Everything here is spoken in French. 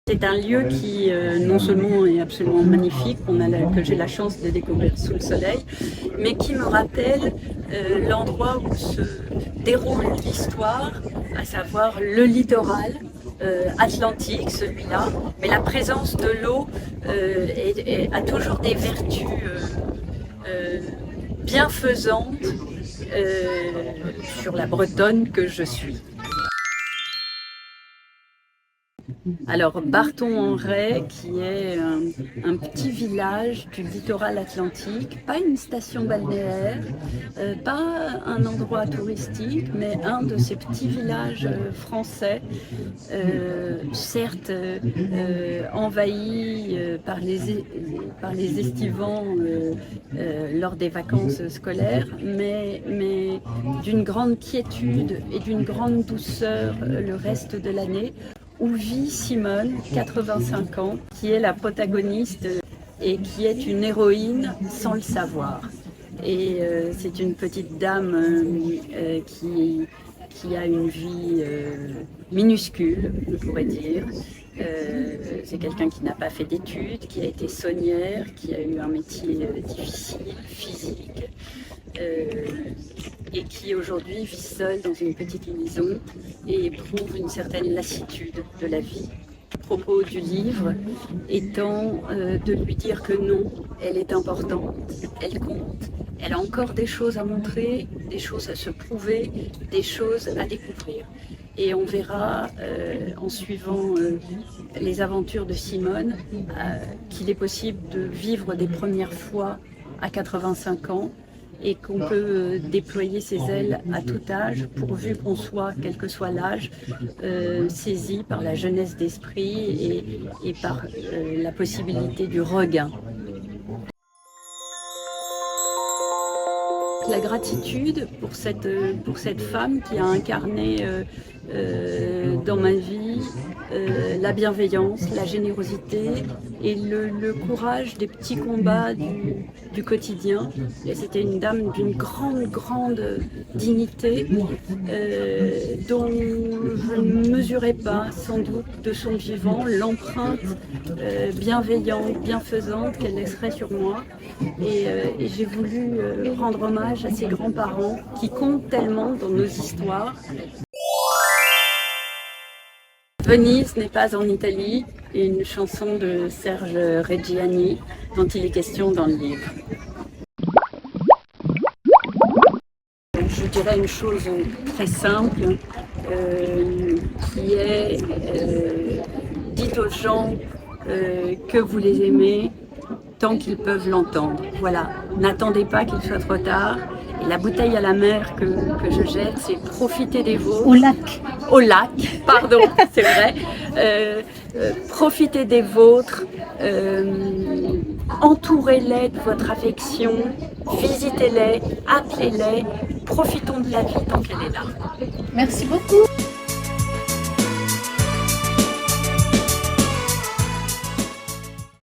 C'est un lieu qui non seulement est absolument magnifique, que j'ai la chance de découvrir sous le soleil, mais qui me rappelle l'endroit où se déroule l'histoire, à savoir le littoral atlantique, celui-là. Mais la présence de l'eau a toujours des vertus bienfaisantes sur la Bretonne que je suis. Alors, Barton-en-Retz, qui est un petit village du littoral atlantique, pas une station balnéaire, pas un endroit touristique, mais un de ces petits villages français, certes envahis par les estivants lors des vacances scolaires, mais d'une grande quiétude et d'une grande douceur le reste de l'année, où vit Simone, 85 ans, qui est la protagoniste et qui est une héroïne sans le savoir. Et c'est une petite dame qui a une vie minuscule, on pourrait dire. C'est quelqu'un qui n'a pas fait d'études, qui a été saunière, qui a eu un métier difficile, physique, et qui aujourd'hui vit seule dans une petite maison et éprouve une certaine lassitude de la vie. Le propos du livre étant de lui dire que non, elle est importante, elle compte, elle a encore des choses à montrer, des choses à se prouver, des choses à découvrir. Et on verra en suivant les aventures de Simone qu'il est possible de vivre des premières fois à 85 ans et qu'on peut déployer ses ailes à tout âge, pourvu qu'on soit, quel que soit l'âge, saisi par la jeunesse d'esprit et par la possibilité du regain. La gratitude pour cette femme qui a incarné dans ma vie la bienveillance, la générosité et le courage des petits combats du quotidien. Et c'était une dame d'une grande dignité dont je ne mesurais pas sans doute de son vivant l'empreinte bienveillante, bienfaisante qu'elle laisserait sur moi. Et j'ai voulu rendre hommage à ses grands-parents qui comptent tellement dans nos histoires. Venise n'est pas en Italie, une chanson de Serge Reggiani dont il est question dans le livre. Je dirais une chose très simple qui est dites aux gens que vous les aimez tant qu'ils peuvent l'entendre. Voilà, n'attendez pas qu'il soit trop tard. Et la bouteille à la mer que je jette, c'est profiter des vôtres. Au lac, pardon, c'est vrai. Profitez des vôtres, entourez-les de votre affection, visitez-les, appelez-les, profitons de la vie tant qu'elle est là. Merci beaucoup.